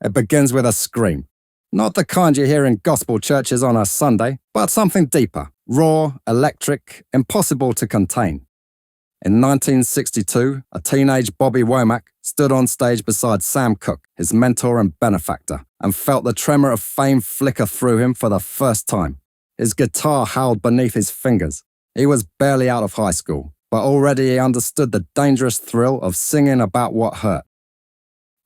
It begins with a scream. Not the kind you hear in gospel churches on a Sunday, but something deeper, raw, electric, impossible to contain. In 1962, a teenage Bobby Womack stood on stage beside Sam Cooke, his mentor and benefactor, and felt the tremor of fame flicker through him for the first time. His guitar howled beneath his fingers. He was barely out of high school, but already he understood the dangerous thrill of singing about what hurt.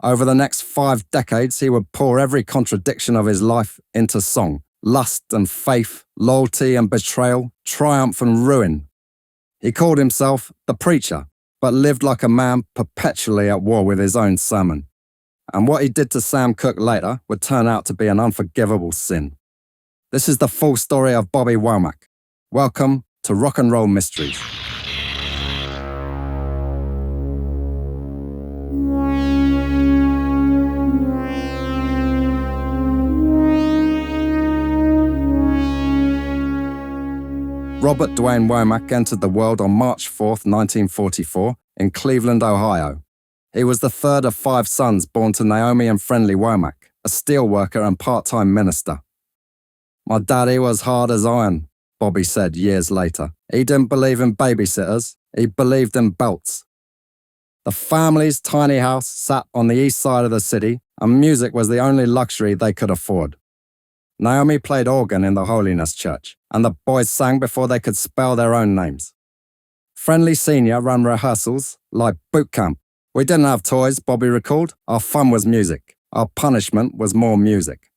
Over the next 5 decades, he would pour every contradiction of his life into song. Lust and faith, loyalty and betrayal, triumph and ruin. He called himself the preacher, but lived like a man perpetually at war with his own sermon. And what he did to Sam Cooke later would turn out to be an unforgivable sin. This is the full story of Bobby Womack. Welcome to Rock and Roll Mysteries. Robert Dwayne Womack entered the world on March 4th, 1944, in Cleveland, Ohio. He was the third of 5 sons born to Naomi and Friendly Womack, a steelworker and part-time minister. "My daddy was hard as iron," Bobby said years later. "He didn't believe in babysitters, he believed in belts." The family's tiny house sat on the east side of the city, and music was the only luxury they could afford. Naomi played organ in the Holiness Church, and the boys sang before they could spell their own names. Friendly Senior ran rehearsals like boot camp. "We didn't have toys," Bobby recalled. "Our fun was music. Our punishment was more music."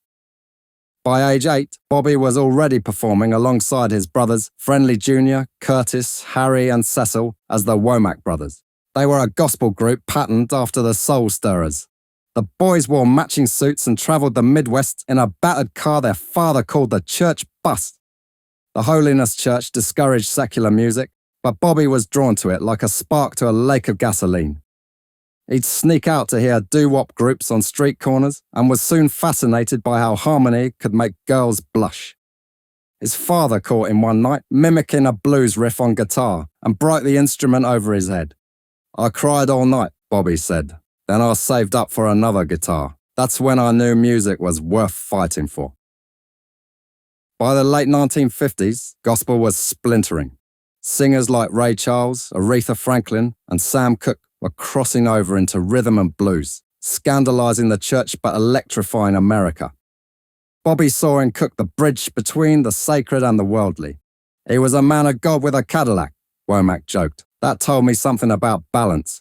By age 8, Bobby was already performing alongside his brothers, Friendly Jr., Curtis, Harry, and Cecil, as the Womack brothers. They were a gospel group patterned after the Soul Stirrers. The boys wore matching suits and travelled the Midwest in a battered car their father called the church bus. The Holiness Church discouraged secular music, but Bobby was drawn to it like a spark to a lake of gasoline. He'd sneak out to hear doo-wop groups on street corners and was soon fascinated by how harmony could make girls blush. His father caught him one night mimicking a blues riff on guitar and broke the instrument over his head. "I cried all night," Bobby said. "Then I saved up for another guitar. That's when I knew music was worth fighting for." By the late 1950s, gospel was splintering. Singers like Ray Charles, Aretha Franklin, and Sam Cooke were crossing over into rhythm and blues, scandalizing the church but electrifying America. Bobby saw in Cooke the bridge between the sacred and the worldly. "He was a man of God with a Cadillac," Womack joked. "That told me something about balance."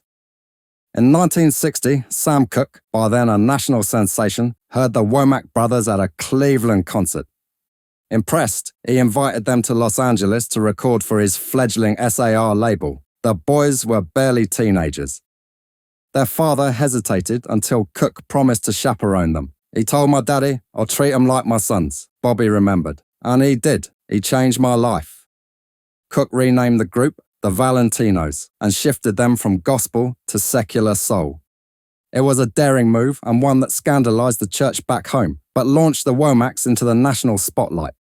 In 1960, Sam Cooke, by then a national sensation, heard the Womack brothers at a Cleveland concert. Impressed, he invited them to Los Angeles to record for his fledgling SAR label. The boys were barely teenagers. Their father hesitated until Cooke promised to chaperone them. "He told my daddy, I'll treat them like my sons," Bobby remembered. "And he did. He changed my life." Cooke renamed the group the Valentinos, and shifted them from gospel to secular soul. It was a daring move and one that scandalized the church back home, but launched the Womacks into the national spotlight.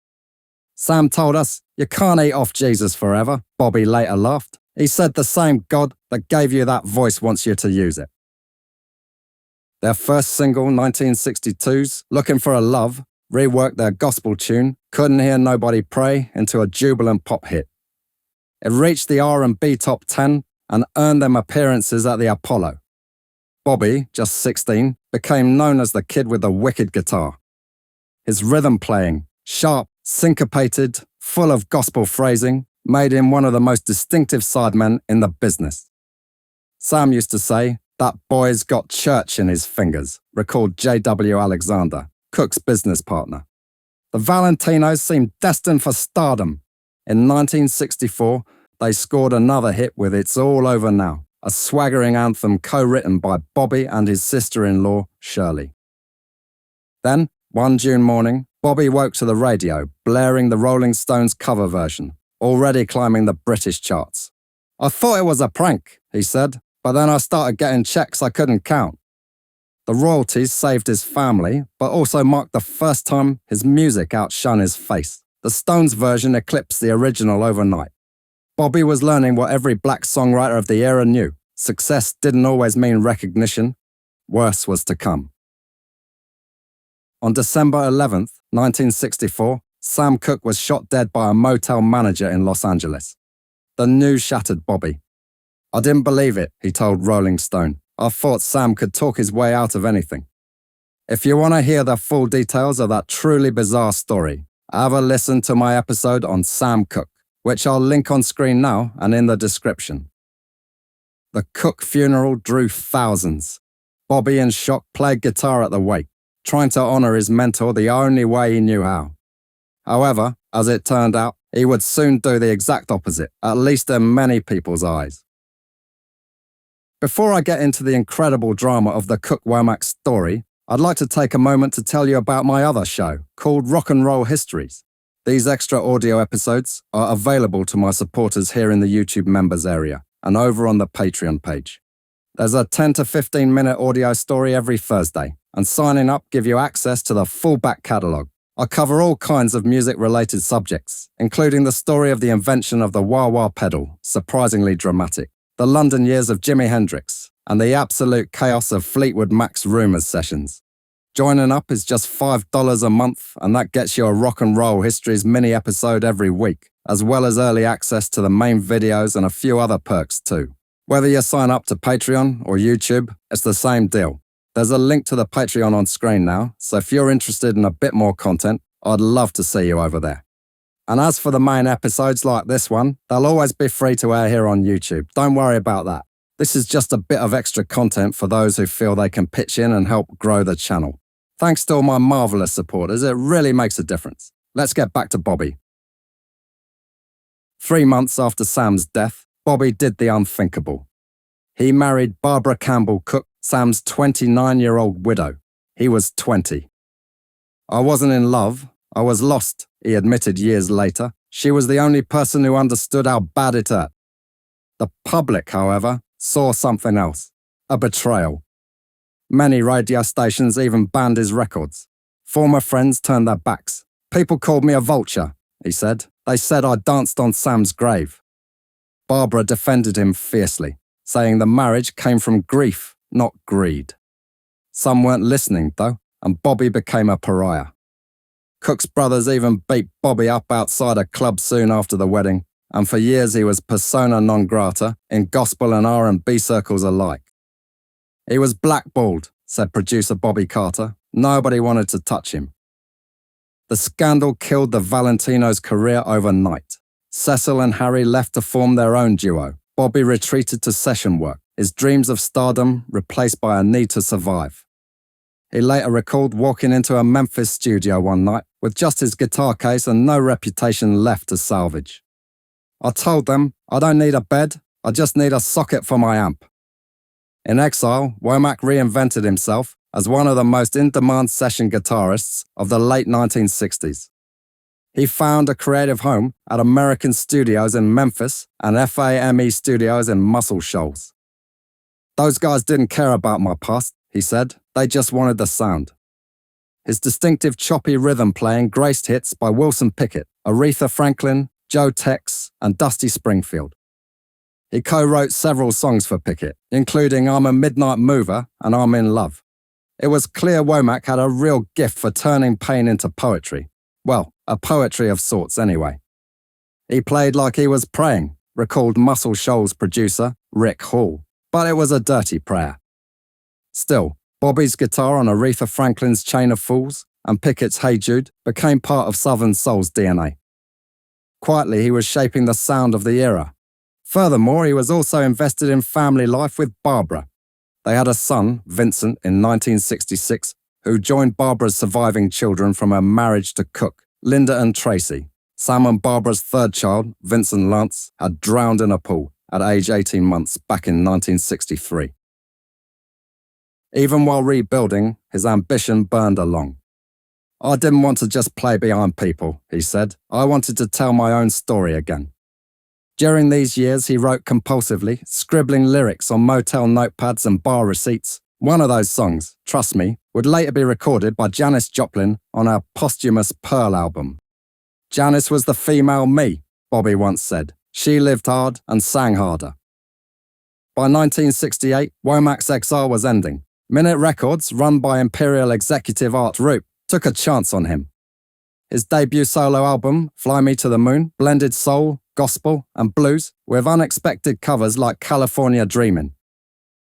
"Sam told us, you can't eat off Jesus forever," Bobby later laughed. "He said the same God that gave you that voice wants you to use it." Their first single, 1962's Looking for a Love, reworked their gospel tune, Couldn't Hear Nobody Pray, into a jubilant pop hit. It reached the R&B top 10 and earned them appearances at the Apollo. Bobby, just 16, became known as the kid with the wicked guitar. His rhythm playing, sharp, syncopated, full of gospel phrasing, made him one of the most distinctive sidemen in the business. Sam used to say, "That boy's got church in his fingers," recalled J.W. Alexander, Cooke's business partner. The Valentinos seemed destined for stardom. In 1964, they scored another hit with It's All Over Now, a swaggering anthem co-written by Bobby and his sister-in-law, Shirley. Then, one June morning, Bobby woke to the radio, blaring the Rolling Stones cover version, already climbing the British charts. "I thought it was a prank," he said, "but then I started getting checks I couldn't count." The royalties saved his family, but also marked the first time his music outshone his face. The Stones version eclipsed the original overnight. Bobby was learning what every black songwriter of the era knew. Success didn't always mean recognition. Worse was to come. On December 11th, 1964, Sam Cooke was shot dead by a motel manager in Los Angeles. The news shattered Bobby. "I didn't believe it," he told Rolling Stone. "I thought Sam could talk his way out of anything." If you want to hear the full details of that truly bizarre story, have a listen to my episode on Sam Cooke, which I'll link on screen now and in the description. The Cooke funeral drew thousands. Bobby, in shock, played guitar at the wake, trying to honor his mentor the only way he knew how. However, as it turned out, he would soon do the exact opposite, at least in many people's eyes. Before I get into the incredible drama of the Cooke-Womack story, I'd like to take a moment to tell you about my other show, called Rock and Roll Histories. These extra audio episodes are available to my supporters here in the YouTube members area and over on the Patreon page. There's a 10 to 15 minute audio story every Thursday, and signing up gives you access to the full back catalogue. I cover all kinds of music-related subjects, including the story of the invention of the wah-wah pedal, surprisingly dramatic, the London years of Jimi Hendrix, and the absolute chaos of Fleetwood Mac's Rumours sessions. Joining up is just $5 a month, and that gets you a Rock and Roll Histories mini-episode every week, as well as early access to the main videos and a few other perks too. Whether you sign up to Patreon or YouTube, it's the same deal. There's a link to the Patreon on screen now, so if you're interested in a bit more content, I'd love to see you over there. And as for the main episodes like this one, they'll always be free to air here on YouTube. Don't worry about that. This is just a bit of extra content for those who feel they can pitch in and help grow the channel. Thanks to all my marvellous supporters, it really makes a difference. Let's get back to Bobby. 3 months after Sam's death, Bobby did the unthinkable. He married Barbara Campbell Cooke, Sam's 29-year-old widow. He was 20. "I wasn't in love, I was lost," he admitted years later. "She was the only person who understood how bad it hurt." The public, however, saw something else, a betrayal. Many radio stations even banned his records. Former friends turned their backs. "People called me a vulture," he said. "They said I danced on Sam's grave." Barbara defended him fiercely, saying the marriage came from grief, not greed. Some weren't listening, though, and Bobby became a pariah. Cooke's brothers even beat Bobby up outside a club soon after the wedding, and for years he was persona non grata in gospel and R&B circles alike. "He was blackballed," said producer Bobby Carter. "Nobody wanted to touch him." The scandal killed the Valentino's career overnight. Cecil and Harry left to form their own duo. Bobby retreated to session work, his dreams of stardom replaced by a need to survive. He later recalled walking into a Memphis studio one night with just his guitar case and no reputation left to salvage. "I told them, I don't need a bed, I just need a socket for my amp." In exile, Womack reinvented himself as one of the most in-demand session guitarists of the late 1960s. He found a creative home at American Studios in Memphis and FAME Studios in Muscle Shoals. "Those guys didn't care about my past," he said. "They just wanted the sound." His distinctive choppy rhythm playing graced hits by Wilson Pickett, Aretha Franklin, Joe Tex, and Dusty Springfield. He co-wrote several songs for Pickett, including "I'm a Midnight Mover" and "I'm in Love." It was clear Womack had a real gift for turning pain into poetry. Well, a poetry of sorts anyway. He played like he was praying, recalled Muscle Shoals producer Rick Hall, but it was a dirty prayer. Still, Bobby's guitar on Aretha Franklin's Chain of Fools and Pickett's Hey Jude became part of Southern Soul's DNA. Quietly, he was shaping the sound of the era. Furthermore, he was also invested in family life with Barbara. They had a son, Vincent, in 1966, who joined Barbara's surviving children from her marriage to Cooke, Linda and Tracy. Sam and Barbara's third child, Vincent Lance, had drowned in a pool at age 18 months back in 1963. Even while rebuilding, his ambition burned along. "I didn't want to just play behind people," he said. "I wanted to tell my own story again." During these years, he wrote compulsively, scribbling lyrics on motel notepads and bar receipts. One of those songs, Trust Me, would later be recorded by Janis Joplin on her posthumous Pearl album. "Janis was the female me," Bobby once said. "She lived hard and sang harder." By 1968, Womack's exile was ending. Minute Records, run by Imperial executive Art Roop, took a chance on him. His debut solo album, Fly Me to the Moon, blended soul, gospel, and blues with unexpected covers like California Dreamin'.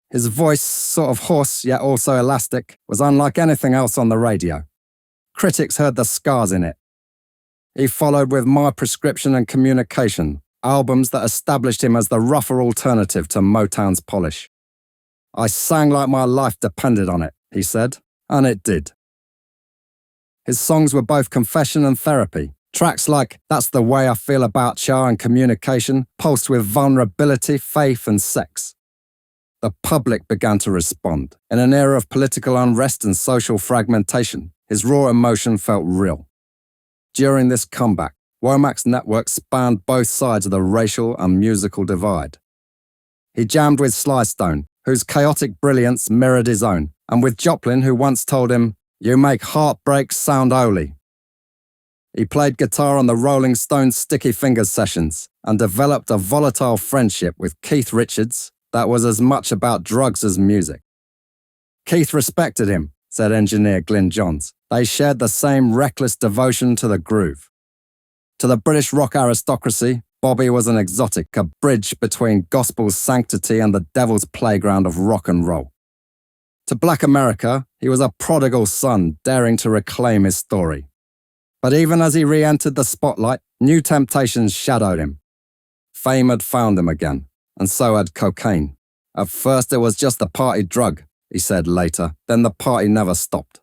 His voice, sort of hoarse yet also elastic, was unlike anything else on the radio. Critics heard the scars in it. He followed with My Prescription and Communication, albums that established him as the rougher alternative to Motown's polish. I sang like my life depended on it, he said, and it did. His songs were both confession and therapy. Tracks like That's the Way I Feel About Ya and Communication pulsed with vulnerability, faith and sex. The public began to respond. In an era of political unrest and social fragmentation, his raw emotion felt real. During this comeback, Womack's network spanned both sides of the racial and musical divide. He jammed with Sly Stone, whose chaotic brilliance mirrored his own, and with Joplin, who once told him, "You make heartbreaks sound holy." He played guitar on the Rolling Stones' Sticky Fingers sessions and developed a volatile friendship with Keith Richards that was as much about drugs as music. Keith respected him, said engineer Glyn Johns. They shared the same reckless devotion to the groove. To the British rock aristocracy, Bobby was an exotic, a bridge between gospel's sanctity and the devil's playground of rock and roll. To Black America, he was a prodigal son daring to reclaim his story. But even as he re-entered the spotlight, new temptations shadowed him. Fame had found him again, and so had cocaine. At first it was just the party drug, he said later, then the party never stopped.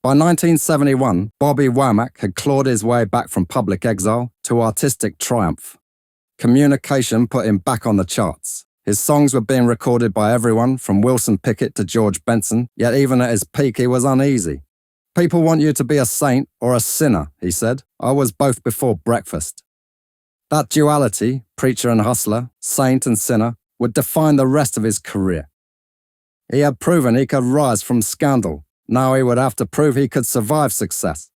By 1971, Bobby Womack had clawed his way back from public exile to artistic triumph. Communication put him back on the charts. His songs were being recorded by everyone from Wilson Pickett to George Benson, yet even at his peak he was uneasy. People want you to be a saint or a sinner, he said. I was both before breakfast. That duality, preacher and hustler, saint and sinner, would define the rest of his career. He had proven he could rise from scandal. Now he would have to prove he could survive success.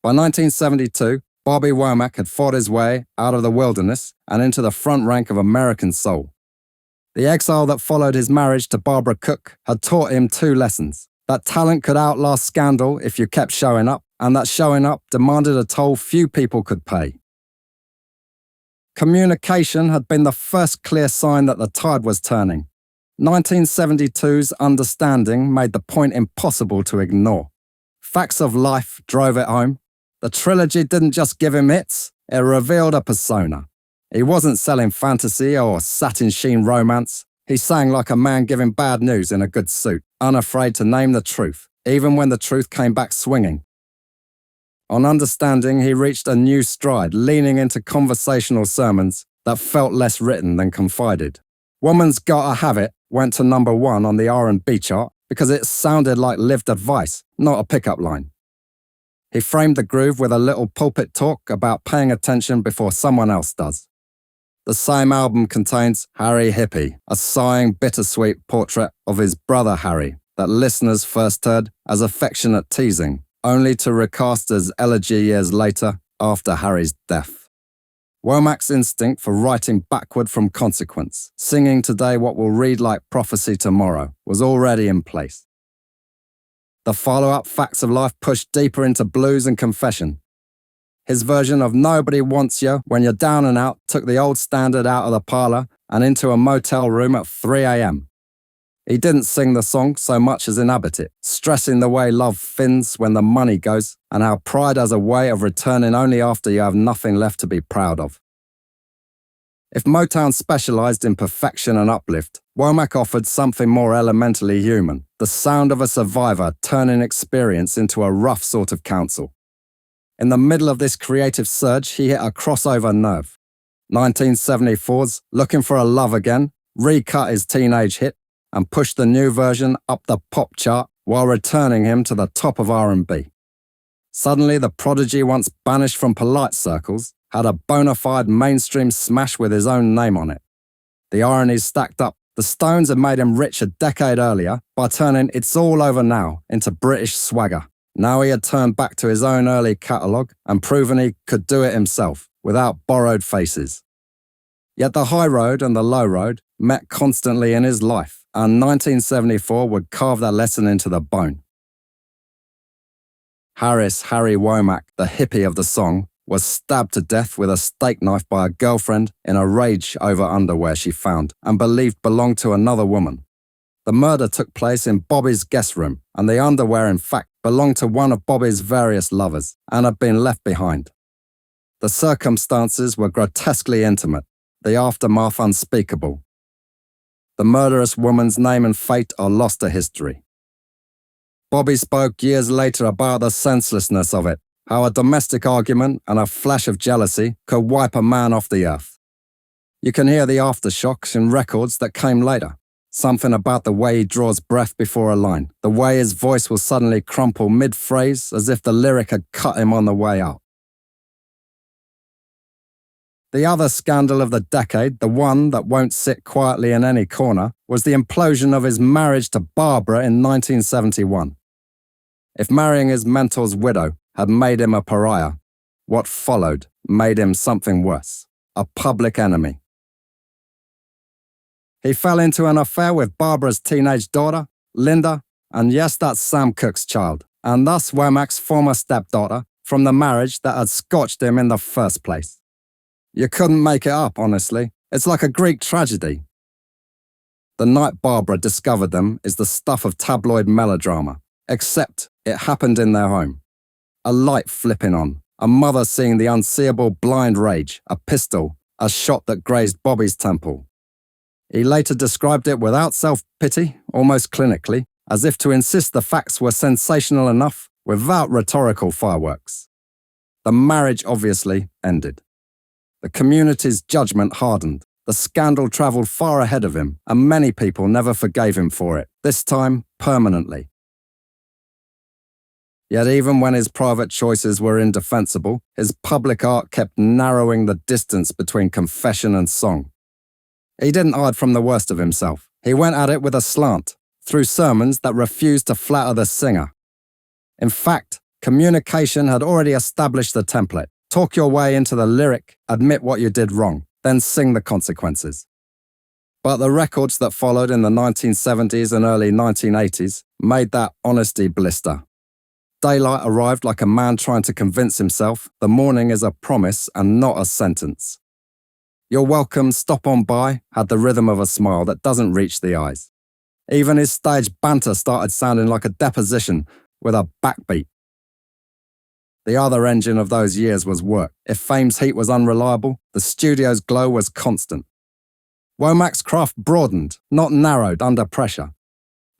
By 1972, Bobby Womack had fought his way out of the wilderness and into the front rank of American soul. The exile that followed his marriage to Barbara Cook had taught him two lessons: that talent could outlast scandal if you kept showing up, and that showing up demanded a toll few people could pay. Communication had been the first clear sign that the tide was turning. 1972's Understanding made the point impossible to ignore. Facts of Life drove it home. The trilogy didn't just give him hits, it revealed a persona. He wasn't selling fantasy or satin sheen romance. He sang like a man giving bad news in a good suit, unafraid to name the truth, even when the truth came back swinging. On Understanding, he reached a new stride, leaning into conversational sermons that felt less written than confided. Woman's Gotta Have It went to #1 on the R&B chart because it sounded like lived advice, not a pickup line. He framed the groove with a little pulpit talk about paying attention before someone else does. The same album contains Harry Hippie, a sighing, bittersweet portrait of his brother Harry that listeners first heard as affectionate teasing, only to recast as elegy years later after Harry's death. Womack's instinct for writing backward from consequence, singing today what will read like prophecy tomorrow, was already in place. The follow-up, Facts of Life, pushed deeper into blues and confession. His version of Nobody Wants You When You're Down and Out took the old standard out of the parlor and into a motel room at 3 a.m. He didn't sing the song so much as inhabit it, stressing the way love thins when the money goes and how pride has a way of returning only after you have nothing left to be proud of. If Motown specialized in perfection and uplift, Womack offered something more elementally human, the sound of a survivor turning experience into a rough sort of counsel. In the middle of this creative surge, he hit a crossover nerve. 1974's Looking for a Love Again recut his teenage hit and pushed the new version up the pop chart while returning him to the top of R&B. Suddenly, the prodigy once banished from polite circles had a bona fide mainstream smash with his own name on it. The ironies stacked up. The Stones had made him rich a decade earlier by turning It's All Over Now into British swagger. Now he had turned back to his own early catalogue and proven he could do it himself, without borrowed faces. Yet the high road and the low road met constantly in his life, and 1974 would carve that lesson into the bone. Harry Womack, the hippie of the song, was stabbed to death with a steak knife by a girlfriend in a rage over underwear she found and believed belonged to another woman. The murder took place in Bobby's guest room, and the underwear in fact belonged to one of Bobby's various lovers and had been left behind. The circumstances were grotesquely intimate, the aftermath unspeakable. The murderous woman's name and fate are lost to history. Bobby spoke years later about the senselessness of it, how a domestic argument and a flash of jealousy could wipe a man off the earth. You can hear the aftershocks in records that came later. Something about the way he draws breath before a line, the way his voice will suddenly crumple mid-phrase as if the lyric had cut him on the way out. The other scandal of the decade, the one that won't sit quietly in any corner, was the implosion of his marriage to Barbara in 1971. If marrying his mentor's widow had made him a pariah, what followed made him something worse, a public enemy. He fell into an affair with Barbara's teenage daughter, Linda, and yes, that's Sam Cooke's child, and thus Womack's former stepdaughter, from the marriage that had scotched him in the first place. You couldn't make it up, honestly. It's like a Greek tragedy. The night Barbara discovered them is the stuff of tabloid melodrama, except it happened in their home. A light flipping on, a mother seeing the unseeable blind rage, a pistol, a shot that grazed Bobby's temple. He later described it without self-pity, almost clinically, as if to insist the facts were sensational enough without rhetorical fireworks. The marriage obviously ended. The community's judgment hardened. The scandal travelled far ahead of him, and many people never forgave him for it, this time permanently. Yet even when his private choices were indefensible, his public art kept narrowing the distance between confession and song. He didn't hide from the worst of himself. He went at it with a slant, through sermons that refused to flatter the singer. In fact, communication had already established the template. Talk your way into the lyric, admit what you did wrong, then sing the consequences. But the records that followed in the 1970s and early 1980s made that honesty blister. Daylight arrived like a man trying to convince himself the morning is a promise and not a sentence. You're welcome, stop on by had the rhythm of a smile that doesn't reach the eyes. Even his stage banter started sounding like a deposition with a backbeat. The other engine of those years was work. If fame's heat was unreliable, the studio's glow was constant. Womack's craft broadened, not narrowed under pressure.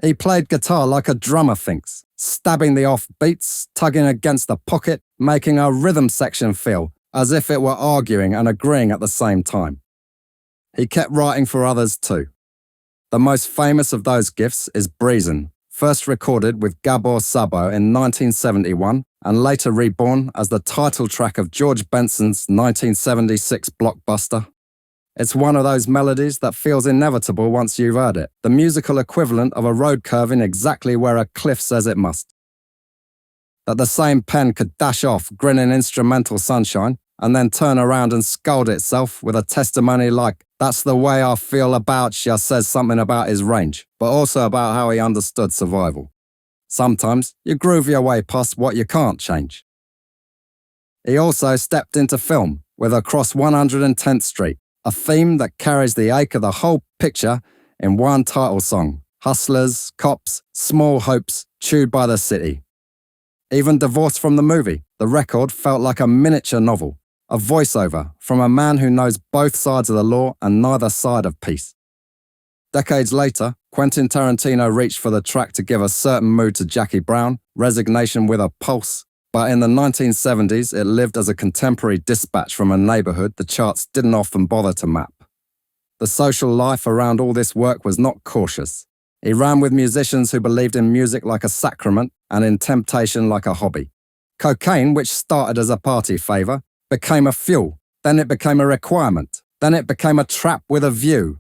He played guitar like a drummer thinks, stabbing the off beats, tugging against the pocket, making a rhythm section feel as if it were arguing and agreeing at the same time. He kept writing for others too. The most famous of those gifts is Breezin', first recorded with Gabor Szabo in 1971 and later reborn as the title track of George Benson's 1976 blockbuster. It's one of those melodies that feels inevitable once you've heard it, the musical equivalent of a road curving exactly where a cliff says it must. That the same pen could dash off grinning instrumental sunshine and then turn around and scold itself with a testimony like, "That's the way I feel about ya," says something about his range, but also about how he understood survival. Sometimes you groove your way past what you can't change. He also stepped into film with Across 110th Street, a theme that carries the ache of the whole picture in one title song, hustlers, cops, small hopes, chewed by the city. Even divorced from the movie, the record felt like a miniature novel, a voiceover from a man who knows both sides of the law and neither side of peace. Decades later, Quentin Tarantino reached for the track to give a certain mood to Jackie Brown, Resignation with a Pulse, but in the 1970s it lived as a contemporary dispatch from a neighborhood the charts didn't often bother to map. The social life around all this work was not cautious. He ran with musicians who believed in music like a sacrament and in temptation like a hobby. Cocaine, which started as a party favor, became a fuel, then it became a requirement, then it became a trap with a view.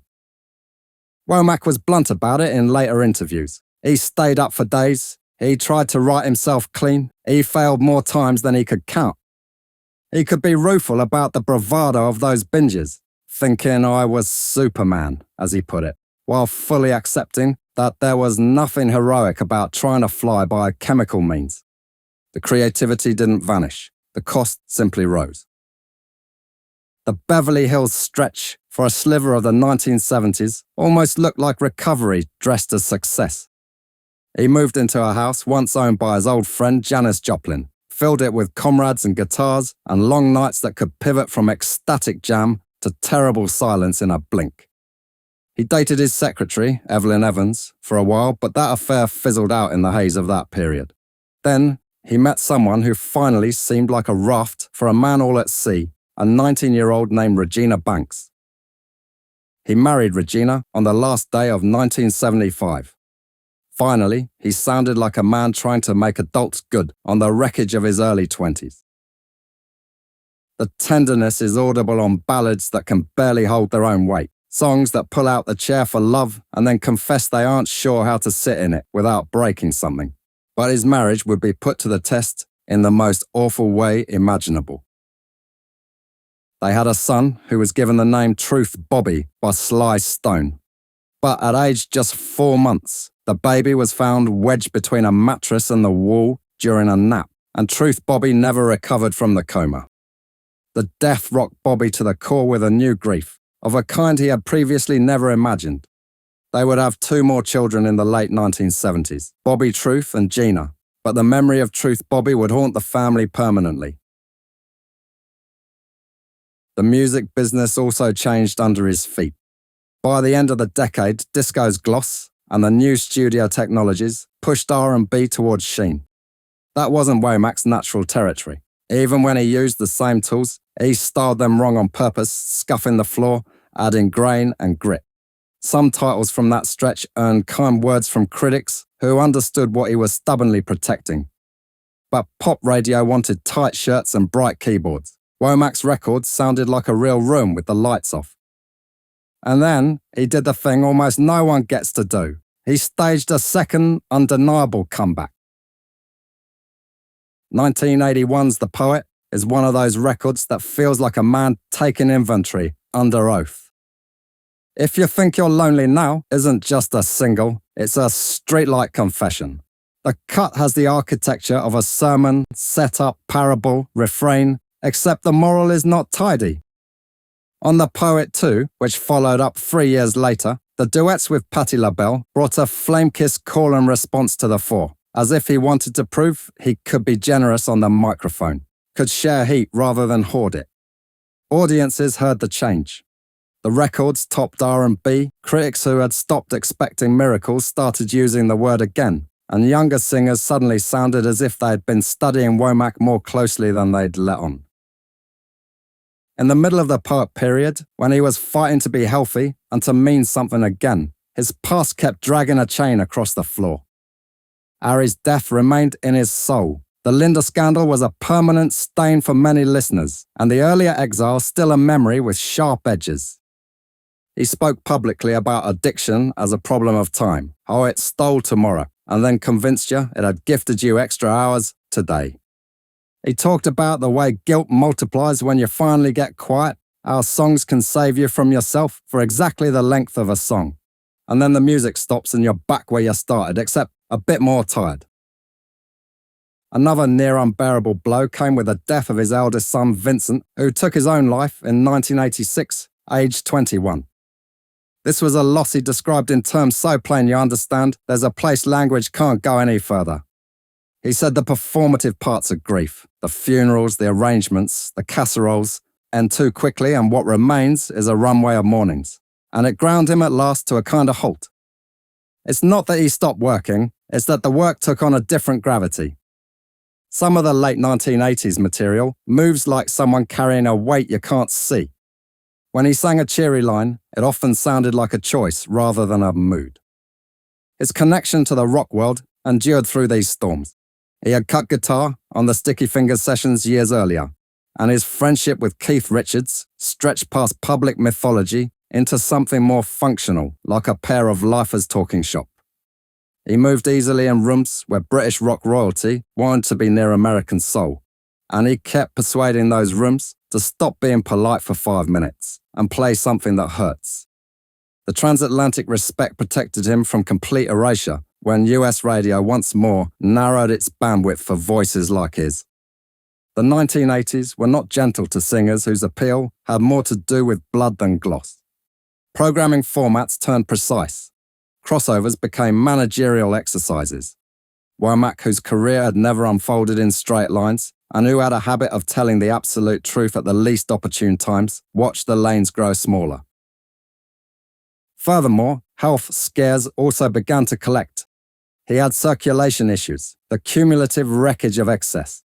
Womack was blunt about it in later interviews. He stayed up for days, he tried to write himself clean, he failed more times than he could count. He could be rueful about the bravado of those binges, thinking I was Superman, as he put it, while fully accepting that there was nothing heroic about trying to fly by chemical means. The creativity didn't vanish. The cost simply rose. The Beverly Hills stretch for a sliver of the 1970s almost looked like recovery dressed as success. He moved into a house once owned by his old friend Janis Joplin, filled it with comrades and guitars and long nights that could pivot from ecstatic jam to terrible silence in a blink. He dated his secretary, Evelyn Evans, for a while, but that affair fizzled out in the haze of that period. Then he met someone who finally seemed like a raft for a man all at sea, a 19-year-old named Regina Banks. He married Regina on the last day of 1975. Finally, he sounded like a man trying to make adults good on the wreckage of his early 20s. The tenderness is audible on ballads that can barely hold their own weight, songs that pull out the chair for love and then confess they aren't sure how to sit in it without breaking something. But his marriage would be put to the test in the most awful way imaginable. They had a son who was given the name Truth Bobby by Sly Stone. But at age just 4 months, the baby was found wedged between a mattress and the wall during a nap, and Truth Bobby never recovered from the coma. The death rocked Bobby to the core with a new grief, of a kind he had previously never imagined. They would have 2 more children in the late 1970s, Bobby Truth and Gina, but the memory of Truth Bobby would haunt the family permanently. The music business also changed under his feet. By the end of the decade, disco's gloss and the new studio technologies pushed R&B towards sheen. That wasn't Womack's natural territory. Even when he used the same tools, he styled them wrong on purpose, scuffing the floor, adding grain and grit. Some titles from that stretch earned kind words from critics who understood what he was stubbornly protecting. But pop radio wanted tight shirts and bright keyboards. Womack's records sounded like a real room with the lights off. And then he did the thing almost no one gets to do. He staged a second, undeniable comeback. 1981's The Poet is one of those records that feels like a man taking inventory under oath. If You Think You're Lonely Now isn't just a single, it's a streetlight confession. The cut has the architecture of a sermon, setup, parable, refrain, except the moral is not tidy. On The Poet 2, which followed up 3 years later, the duets with Patti LaBelle brought a flame-kissed call and response to the fore, as if he wanted to prove he could be generous on the microphone, could share heat rather than hoard it. Audiences heard the change. The records topped R&B, critics who had stopped expecting miracles started using the word again, and younger singers suddenly sounded as if they had been studying Womack more closely than they'd let on. In the middle of the Poet period, when he was fighting to be healthy and to mean something again, his past kept dragging a chain across the floor. Harry's death remained in his soul. The Linda scandal was a permanent stain for many listeners, and the earlier exile still a memory with sharp edges. He spoke publicly about addiction as a problem of time, how it stole tomorrow, and then convinced you it had gifted you extra hours today. He talked about the way guilt multiplies when you finally get quiet, how songs can save you from yourself for exactly the length of a song. And then the music stops and you're back where you started, except a bit more tired. Another near unbearable blow came with the death of his eldest son, Vincent, who took his own life in 1986, aged 21. This was a loss he described in terms so plain you understand there's a place language can't go any further. He said the performative parts of grief, the funerals, the arrangements, the casseroles, end too quickly, and what remains is a runway of mornings. And it ground him at last to a kind of halt. It's not that he stopped working, it's that the work took on a different gravity. Some of the late 1980s material moves like someone carrying a weight you can't see. When he sang a cheery line, it often sounded like a choice rather than a mood. His connection to the rock world endured through these storms. He had cut guitar on the Sticky Fingers sessions years earlier, and his friendship with Keith Richards stretched past public mythology into something more functional, like a pair of lifers talking shop. He moved easily in rooms where British rock royalty wanted to be near American soul, and he kept persuading those rooms to stop being polite for 5 minutes and play something that hurts. The transatlantic respect protected him from complete erasure when US radio once more narrowed its bandwidth for voices like his. The 1980s were not gentle to singers whose appeal had more to do with blood than gloss. Programming formats turned precise. Crossovers became managerial exercises. Womack, whose career had never unfolded in straight lines, and who had a habit of telling the absolute truth at the least opportune times, watched the lanes grow smaller. Furthermore, health scares also began to collect. He had circulation issues, the cumulative wreckage of excess.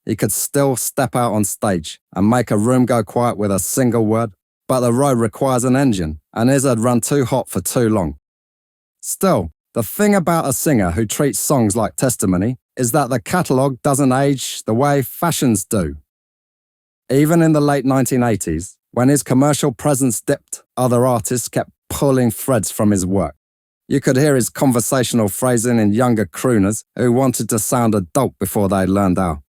He could still step out on stage and make a room go quiet with a single word, but the road requires an engine, and his had run too hot for too long. Still, the thing about a singer who treats songs like testimony is that the catalogue doesn't age the way fashions do. Even in the late 1980s, when his commercial presence dipped, other artists kept pulling threads from his work. You could hear his conversational phrasing in younger crooners who wanted to sound adult before they learned how.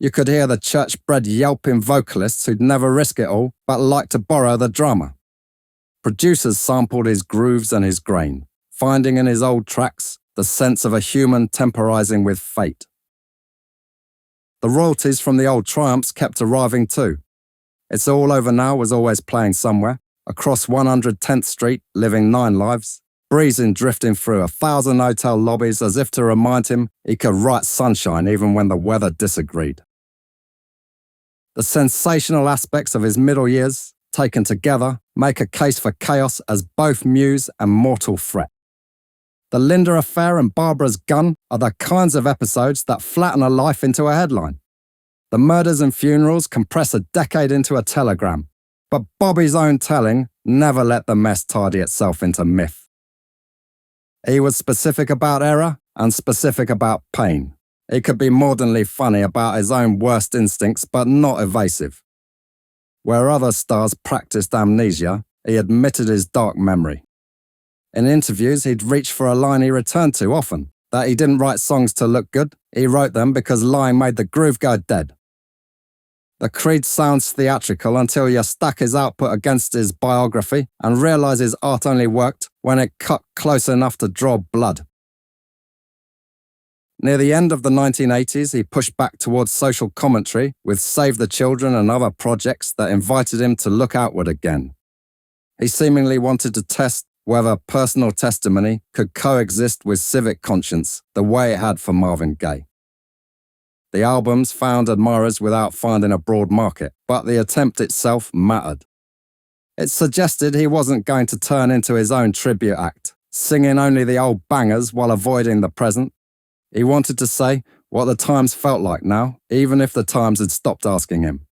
You could hear the church-bred yelping vocalists who'd never risk it all, but liked to borrow the drama. Producers sampled his grooves and his grain, finding in his old tracks the sense of a human temporizing with fate. The royalties from the old triumphs kept arriving too. It's All Over Now was always playing somewhere, across 110th Street, living 9 lives, breezing drifting through 1,000 hotel lobbies as if to remind him he could write sunshine even when the weather disagreed. The sensational aspects of his middle years, taken together, make a case for chaos as both muse and mortal threat. The Linda affair and Barbara's gun are the kinds of episodes that flatten a life into a headline. The murders and funerals compress a decade into a telegram, but Bobby's own telling never let the mess tidy itself into myth. He was specific about error and specific about pain. He could be mordantly funny about his own worst instincts, but not evasive. Where other stars practiced amnesia, he admitted his dark memory. In interviews, he'd reach for a line he returned to often, that he didn't write songs to look good, he wrote them because lying made the groove go dead. The creed sounds theatrical until you stack his output against his biography and realise his art only worked when it cut close enough to draw blood. Near the end of the 1980s, he pushed back towards social commentary with Save the Children and other projects that invited him to look outward again. He seemingly wanted to test whether personal testimony could coexist with civic conscience the way it had for Marvin Gaye. The albums found admirers without finding a broad market, but the attempt itself mattered. It suggested he wasn't going to turn into his own tribute act, singing only the old bangers while avoiding the present. He wanted to say what the times felt like now, even if the times had stopped asking him.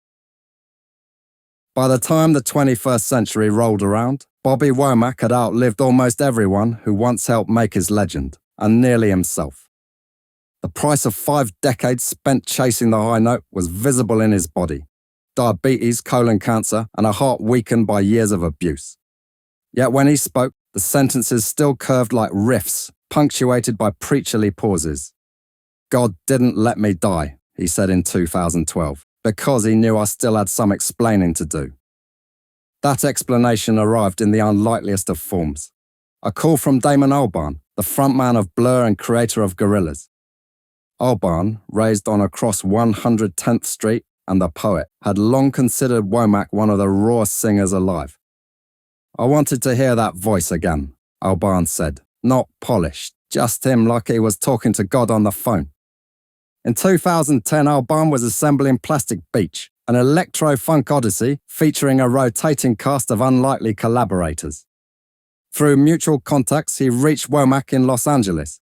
By the time the 21st century rolled around, Bobby Womack had outlived almost everyone who once helped make his legend, and nearly himself. The price of 5 decades spent chasing the high note was visible in his body. Diabetes, colon cancer, and a heart weakened by years of abuse. Yet when he spoke, the sentences still curved like riffs, punctuated by preacherly pauses. God didn't let me die, he said in 2012, because he knew I still had some explaining to do. That explanation arrived in the unlikeliest of forms. A call from Damon Albarn, the frontman of Blur and creator of Gorillaz. Albarn, raised on across 110th Street and the poet, had long considered Womack one of the rawest singers alive. I wanted to hear that voice again, Albarn said. Not polished, just him like he was talking to God on the phone. In 2010, Albarn was assembling Plastic Beach, an electro-funk odyssey featuring a rotating cast of unlikely collaborators. Through mutual contacts, he reached Womack in Los Angeles.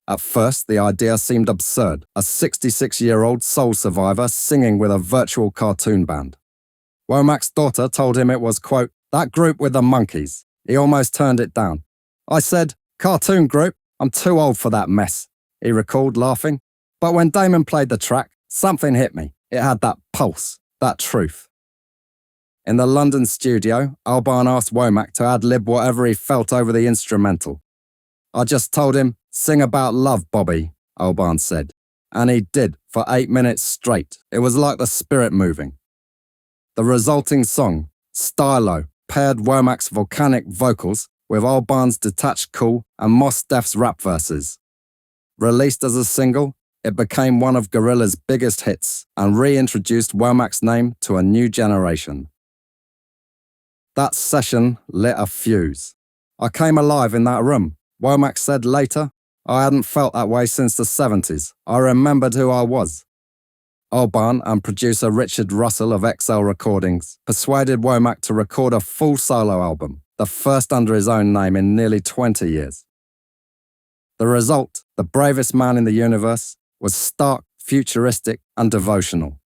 At first, the idea seemed absurd, a 66-year-old soul survivor singing with a virtual cartoon band. Womack's daughter told him it was, quote, that group with the monkeys. He almost turned it down. I said, cartoon group, I'm too old for that mess, he recalled, laughing. But when Damon played the track, something hit me. It had that pulse, that truth. In the London studio, Albarn asked Womack to ad-lib whatever he felt over the instrumental. I just told him, sing about love, Bobby, Albarn said. And he did, for 8 minutes straight. It was like the spirit moving. The resulting song, Stylo, paired Womack's volcanic vocals with Albarn's detached cool and Mos Def's rap verses. Released as a single, it became one of Gorilla's biggest hits and reintroduced Womack's name to a new generation. That session lit a fuse. I came alive in that room. Womack said later, I hadn't felt that way since the 70s. I remembered who I was. Albarn and producer Richard Russell of XL Recordings persuaded Womack to record a full solo album, the first under his own name in nearly 20 years. The result, The Bravest Man in the Universe, was stark, futuristic and devotional.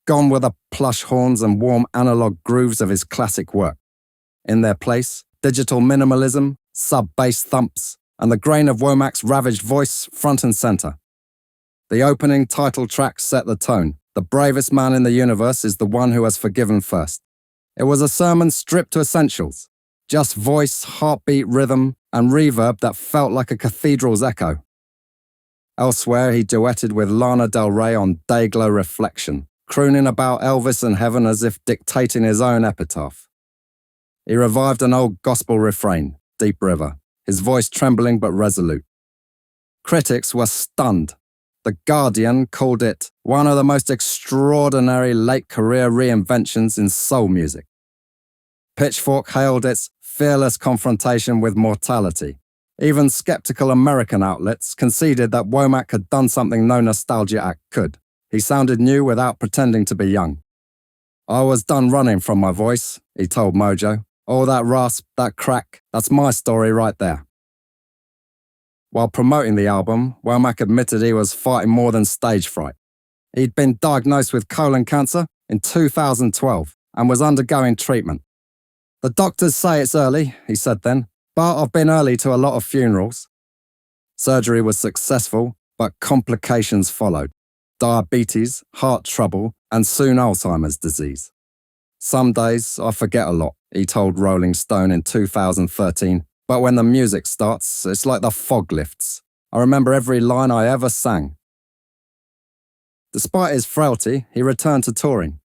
Gone were the plush horns and warm analog grooves of his classic work. In their place, digital minimalism, sub-bass thumps, and the grain of Womack's ravaged voice front and center. The opening title track set the tone. The bravest man in the universe is the one who has forgiven first. It was a sermon stripped to essentials. Just voice, heartbeat, rhythm, and reverb that felt like a cathedral's echo. Elsewhere, he duetted with Lana Del Rey on Dayglow Reflection, crooning about Elvis and heaven as if dictating his own epitaph. He revived an old gospel refrain, Deep River, his voice trembling but resolute. Critics were stunned. The Guardian called it one of the most extraordinary late-career reinventions in soul music. Pitchfork hailed its fearless confrontation with mortality. Even skeptical American outlets conceded that Womack had done something no nostalgia act could. He sounded new without pretending to be young. I was done running from my voice, he told Mojo. All that rasp, that crack, that's my story right there. While promoting the album, Womack admitted he was fighting more than stage fright. He'd been diagnosed with colon cancer in 2012 and was undergoing treatment. The doctors say it's early, he said then, but I've been early to a lot of funerals. Surgery was successful, but complications followed. Diabetes, heart trouble, and soon Alzheimer's disease. Some days I forget a lot, he told Rolling Stone in 2013, but when the music starts, it's like the fog lifts. I remember every line I ever sang. Despite his frailty, he returned to touring.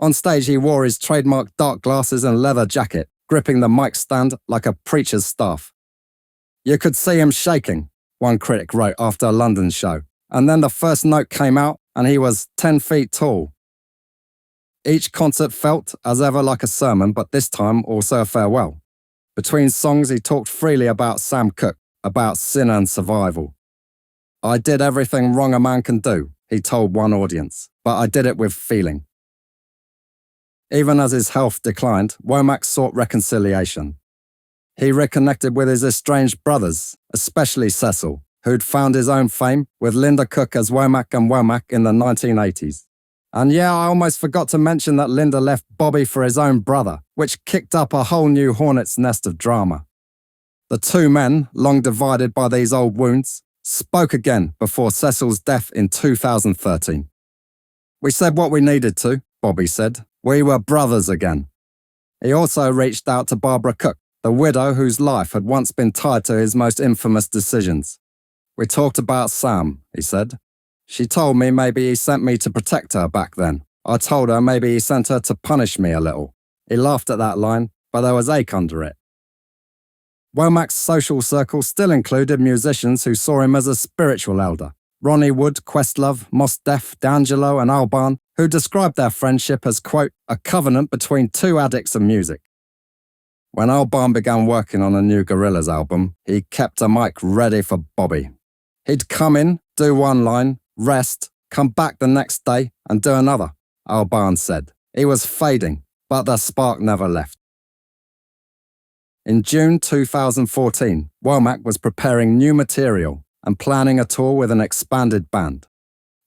On stage, he wore his trademark dark glasses and leather jacket, gripping the mic stand like a preacher's staff. You could see him shaking, one critic wrote after a London show, and then the first note came out and he was 10 feet tall. Each concert felt, as ever, like a sermon, but this time also a farewell. Between songs, he talked freely about Sam Cooke, about sin and survival. I did everything wrong a man can do, he told one audience, but I did it with feeling. Even as his health declined, Womack sought reconciliation. He reconnected with his estranged brothers, especially Cecil, who'd found his own fame with Linda Cook as Womack and Womack in the 1980s. And yeah, I almost forgot to mention that Linda left Bobby for his own brother, which kicked up a whole new hornet's nest of drama. The two men, long divided by these old wounds, spoke again before Cecil's death in 2013. We said what we needed to, Bobby said. We were brothers again. He also reached out to Barbara Cook, the widow whose life had once been tied to his most infamous decisions. We talked about Sam, he said. She told me maybe he sent me to protect her back then. I told her maybe he sent her to punish me a little. He laughed at that line, but there was ache under it. Womack's social circle still included musicians who saw him as a spiritual elder. Ronnie Wood, Questlove, Mos Def, D'Angelo and Albarn, who described their friendship as, quote, a covenant between two addicts of music. When Albarn began working on a new Gorillaz album, he kept a mic ready for Bobby. He'd come in, do one line, rest, come back the next day and do another, Albarn said. He was fading, but the spark never left. In June 2014, Womack was preparing new material and planning a tour with an expanded band.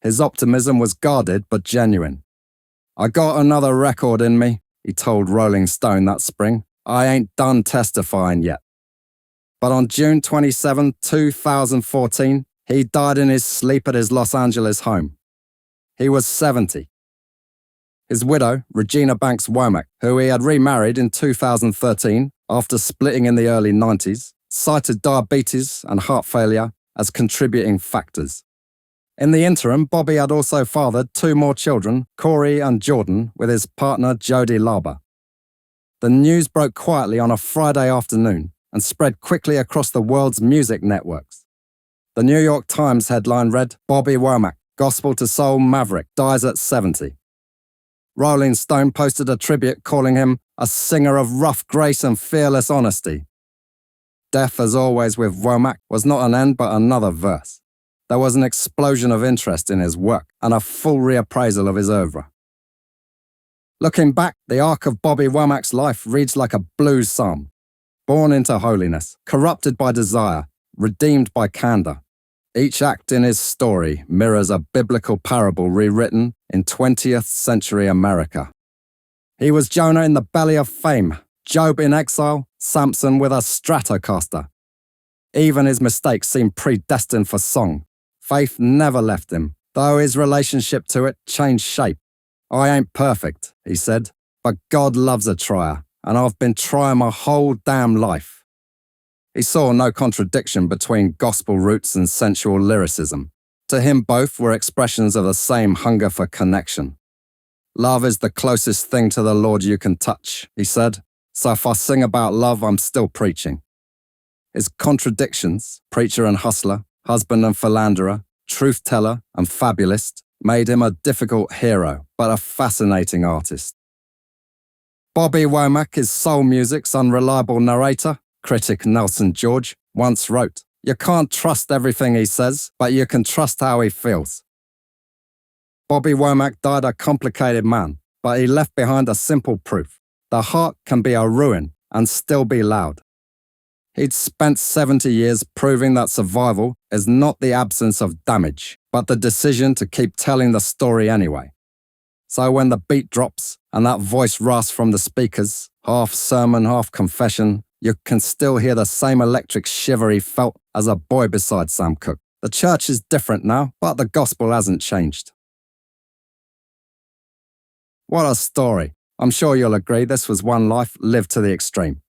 His optimism was guarded but genuine. I got another record in me, he told Rolling Stone that spring. I ain't done testifying yet. But on June 27, 2014, he died in his sleep at his Los Angeles home. He was 70. His widow, Regina Banks Womack, who he had remarried in 2013 after splitting in the early 90s, cited diabetes and heart failure as contributing factors. In the interim, Bobby had also fathered two more children, Corey and Jordan, with his partner Jody Lauber. The news broke quietly on a Friday afternoon and spread quickly across the world's music networks. The New York Times headline read, "Bobby Womack, gospel to soul maverick, dies at 70. Rolling Stone posted a tribute calling him a singer of rough grace and fearless honesty. Death, as always with Womack, was not an end but another verse. There was an explosion of interest in his work and a full reappraisal of his oeuvre. Looking back, the arc of Bobby Womack's life reads like a blues psalm. Born into holiness, corrupted by desire, redeemed by candor. Each act in his story mirrors a biblical parable rewritten in 20th century America. He was Jonah in the belly of fame, Job in exile, Samson with a Stratocaster. Even his mistakes seemed predestined for song. Faith never left him, though his relationship to it changed shape. "I ain't perfect," he said, "but God loves a trier, and I've been trying my whole damn life." He saw no contradiction between gospel roots and sensual lyricism. To him, both were expressions of the same hunger for connection. "Love is the closest thing to the Lord you can touch," he said, "so if I sing about love, I'm still preaching." His contradictions, preacher and hustler, husband and philanderer, truth teller and fabulist, made him a difficult hero, but a fascinating artist. Bobby Womack is soul music's unreliable narrator, critic Nelson George once wrote, "You can't trust everything he says, but you can trust how he feels." Bobby Womack died a complicated man, but he left behind a simple proof. The heart can be a ruin and still be loud. He'd spent 70 years proving that survival is not the absence of damage, but the decision to keep telling the story anyway. So when the beat drops and that voice rasps from the speakers, half sermon, half confession, you can still hear the same electric shiver he felt as a boy beside Sam Cooke. The church is different now, but the gospel hasn't changed. What a story. I'm sure you'll agree this was one life lived to the extreme.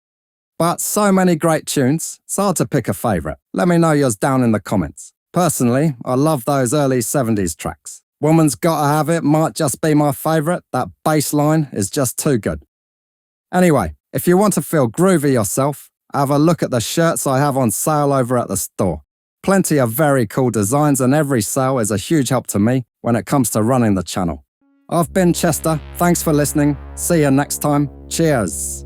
But so many great tunes, it's hard to pick a favourite. Let me know yours down in the comments. Personally, I love those early 70s tracks. Woman's Gotta Have It might just be my favourite. That bass line is just too good. Anyway, if you want to feel groovy yourself, have a look at the shirts I have on sale over at the store. Plenty of very cool designs, and every sale is a huge help to me when it comes to running the channel. I've been Chester, thanks for listening, see you next time, cheers.